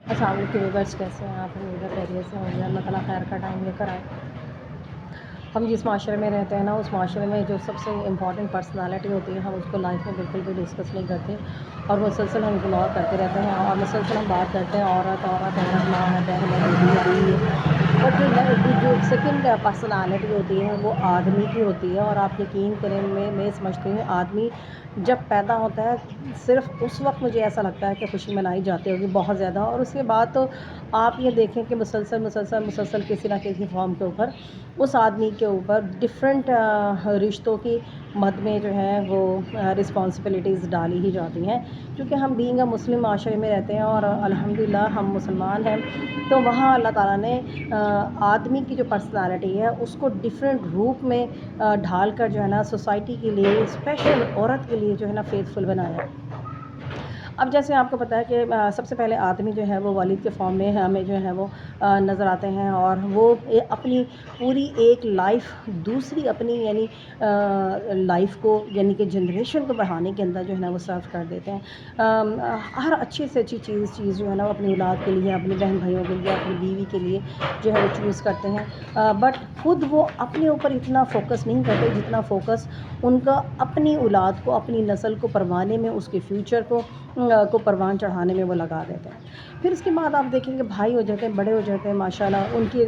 السلام علیکم ویورس، کیسے ہیں آپ؟ امید ہے خیریت سے ہوں گے۔ اللہ تعالیٰ خیر کا ٹائم لے کر آئے۔ ہم جس معاشرے میں رہتے ہیں نا، اس معاشرے میں جو سب سے امپورٹنٹ پرسنالٹی ہوتی ہے، ہم اس کو لائف میں بالکل بھی ڈسکس نہیں کرتے اور مسلسل ہم اگنور کرتے رہتے ہیں اور مسلسل ہم بات کرتے ہیں عورت عورت عورت، ماں ہے، بہن ہے، بیوی ہے، بیوی ہے۔ بٹ جو سیکنڈ پرسنالٹی ہوتی ہے وہ آدمی کی ہوتی ہے، اور آپ یقین کریں، میں سمجھتی ہوں آدمی جب پیدا ہوتا ہے صرف اس وقت مجھے ایسا لگتا ہے کہ خوشی منائی جاتی ہوگی بہت زیادہ، اور اس کے بعد تو آپ یہ دیکھیں کہ مسلسل کسی نہ کسی فارم کے اوپر اس آدمی کے اوپر ڈفرینٹ رشتوں کی مد میں جو ہے وہ رسپانسبلٹیز ڈالی ہی جاتی ہیں، کیونکہ ہم بینگ اے مسلم معاشرے میں رہتے ہیں اور الحمدللہ ہم مسلمان ہیں۔ تو وہاں اللہ تعالیٰ نے آدمی کی جو پرسنالٹی ہے اس کو ڈفرینٹ روپ میں ڈھال کر جو ہے نا سوسائٹی کے لیے، اسپیشل عورت کے لیے جو ہے نا فیتھفل بنایا ہے۔ اب جیسے آپ کو پتہ ہے کہ سب سے پہلے آدمی جو ہے وہ والد کے فارم میں ہمیں جو ہے وہ نظر آتے ہیں، اور وہ اپنی پوری ایک لائف دوسری اپنی یعنی لائف کو یعنی کہ جنریشن کو بڑھانے کے اندر جو ہے نا وہ سرو کر دیتے ہیں۔ ہر اچھی سے اچھی چیز جو ہے نا وہ اپنی اولاد کے لیے، اپنے بہن بھائیوں کے لیے، اپنی بیوی کے لیے جو ہے وہ چوز کرتے ہیں، بٹ خود وہ اپنے اوپر اتنا فوکس نہیں کرتے جتنا فوکس ان کا اپنی اولاد کو، اپنی نسل کو پروانے میں، اس کے فیوچر کو پروان چڑھانے میں وہ لگا دیتے ہیں۔ پھر اس کے بعد آپ دیکھیں کہ بھائی ہو جاتے ہیں، بڑے ہو جاتے ہیں ماشاءاللہ، ان کے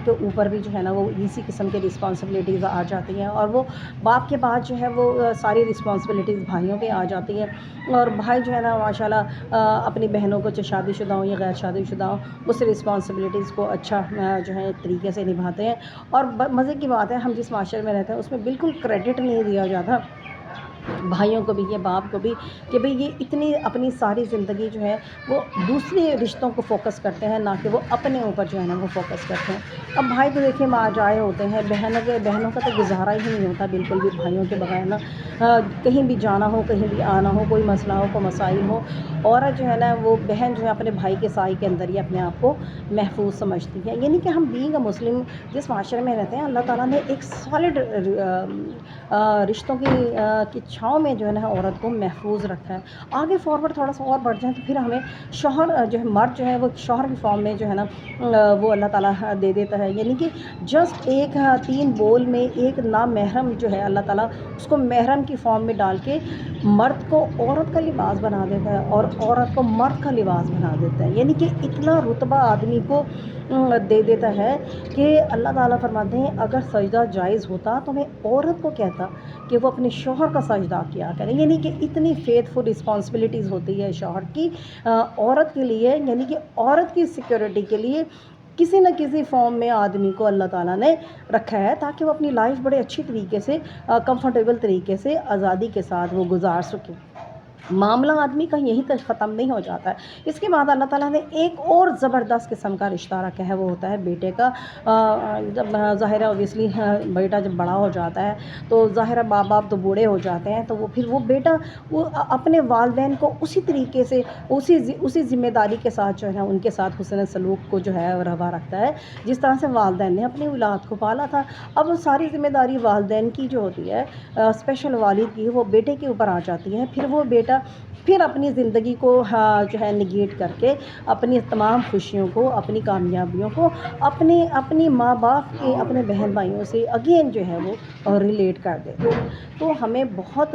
اوپر بھی جو ہے نا وہ اسی قسم کے رسپانسبلٹیز آ جاتی ہیں، اور وہ باپ کے بعد جو ہے وہ ساری رسپانسبلٹیز بھائیوں پہ آ جاتی ہیں، اور بھائی جو ہے نا ماشاءاللہ اپنی بہنوں کو، چاہے شادی شدہ ہوں یا غیر شادی شدہ ہوں، اس رسپانسبلٹیز کو اچھا جو ہے ایک طریقے سے نبھاتے ہیں۔ اور مزے کی بات ہے، ہم جس معاشرے میں رہتے ہیں اس میں بالکل کریڈٹ نہیں دیا جاتا بھائیوں کو بھی یا باپ کو بھی کہ بھئی یہ اتنی اپنی ساری زندگی جو ہے وہ دوسرے رشتوں کو فوکس کرتے ہیں، نہ کہ وہ اپنے اوپر جو ہے نا وہ فوکس کرتے ہیں۔ اب بھائی تو دیکھیں ماجائے ہوتے ہیں، بہنوں کا تو گزارا ہی نہیں ہوتا بالکل بھی بھائیوں کے بغیر نا۔ کہیں بھی جانا ہو، کہیں بھی آنا ہو، کوئی مسئلہ ہو، کوئی مسائل ہو، عورت جو ہے نا وہ بہن جو ہے اپنے بھائی کے سائے کے اندر ہی اپنے آپ کو محفوظ سمجھتی ہے۔ یعنی کہ ہم بینگ اے مسلم جس معاشرے میں رہتے ہیں، اللہ تعالیٰ نے ایک سالڈ رشتوں کی چھاؤں میں جو ہے نا عورت کو محفوظ رکھا ہے۔ آگے فارورڈ تھوڑا سا اور بڑھ جائیں تو پھر ہمیں شوہر جو ہے، مرد جو ہے وہ شوہر کی فارم میں جو ہے نا وہ اللہ تعالیٰ دے دیتا ہے۔ یعنی کہ جسٹ ایک 3 بول میں ایک نامحرم جو ہے اللہ تعالیٰ اس کو محرم کی فارم میں ڈال کے مرد کو عورت کا لباس بنا دیتا ہے اور عورت کو مرد کا لباس بنا دیتا ہے۔ یعنی کہ اتنا رتبہ آدمی کو دے دیتا ہے کہ اللہ تعالیٰ فرماتے ہیں اگر سجدہ جائز ہوتا تو میں عورت کو کہتا کہ وہ اپنے شوہر کا سجدہ کیا کریں۔ یعنی کہ اتنی فیتھفل رسپانسبلٹیز ہوتی ہے شوہر کی عورت کے لیے، یعنی کہ عورت کی سیکیورٹی کے لیے کسی نہ کسی فارم میں آدمی کو اللہ تعالیٰ نے رکھا ہے، تاکہ وہ اپنی لائف بڑے اچھی طریقے سے، کمفرٹیبل طریقے سے، آزادی کے ساتھ وہ گزار سکے۔ معاملہ آدمی کا یہیں تک ختم نہیں ہو جاتا ہے، اس کے بعد اللہ تعالیٰ نے ایک اور زبردست قسم کا رشتہ رکھا ہے، وہ ہوتا ہے بیٹے کا۔ جب ظاہر ہے اوبیسلی بیٹا جب بڑا ہو جاتا ہے تو ظاہر ہے ماں باپ تو بوڑھے ہو جاتے ہیں، تو وہ بیٹا وہ اپنے والدین کو اسی طریقے سے، اسی ذمہ داری کے ساتھ جو ہے نا ان کے ساتھ حسن سلوک کو جو ہے روا رکھتا ہے جس طرح سے والدین نے اپنی اولاد کو پالا تھا۔ اب وہ ساری ذمہ داری والدین کی جو ہوتی ہے، اسپیشل والد کی، وہ بیٹے کے اوپر آ جاتی ہے۔ پھر وہ بیٹا پھر اپنی زندگی کو جو ہے نگیٹ کر کے اپنی تمام خوشیوں کو، اپنی کامیابیوں کو اپنی ماں باپ کے، اپنے بہن بھائیوں سے اگین جو ہے وہ ریلیٹ کر دیتے ہیں۔ تو ہمیں بہت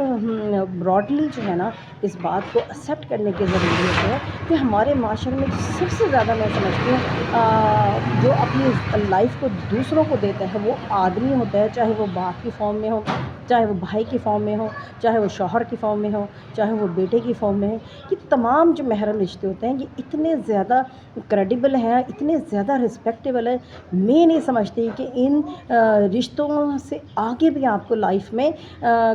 براڈلی جو ہے نا اس بات کو ایکسیپٹ کرنے کی ضرورت ہے کہ ہمارے معاشرے میں سب سے زیادہ میں سمجھتی ہوں جو اپنی لائف کو دوسروں کو دیتا ہے وہ آدمی ہوتا ہے، چاہے وہ باپ کی فارم میں ہو، چاہے وہ بھائی کی فارم میں ہو، چاہے وہ شوہر کی فارم میں ہو، چاہے وہ بیٹے کی فارم میں ہے۔ یہ تمام جو محرم رشتے ہوتے ہیں یہ اتنے زیادہ کریڈیبل ہیں، اتنے زیادہ رسپیکٹیبل ہیں، میں نہیں سمجھتی کہ ان رشتوں سے آگے بھی آپ کو لائف میں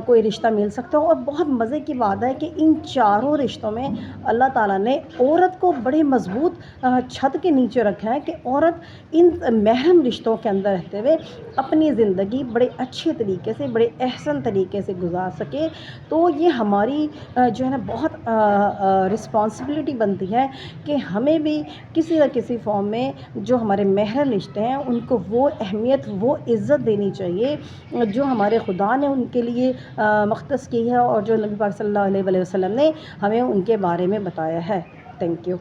کوئی رشتہ مل سکتا ہو۔ اور بہت مزے کی بات ہے کہ ان چاروں رشتوں میں اللہ تعالیٰ نے عورت کو بڑے مضبوط چھت کے نیچے رکھا ہے کہ عورت ان محرم رشتوں کے اندر رہتے ہوئے اپنی زندگی بڑے اچھے طریقے سے، بڑے احسن طریقے سے گزار سکے۔ تو یہ ہماری جو ہے نا بہت رسپانسبلٹی بنتی ہے کہ ہمیں بھی کسی نہ کسی فارم میں جو ہمارے محرم رشتے ہیں ان کو وہ اہمیت، وہ عزت دینی چاہیے جو ہمارے خدا نے ان کے لیے مختص کی ہے، اور جو نبی پاک صلی اللہ علیہ وسلم نے ہمیں ان کے بارے میں بتایا ہے۔ Thank you.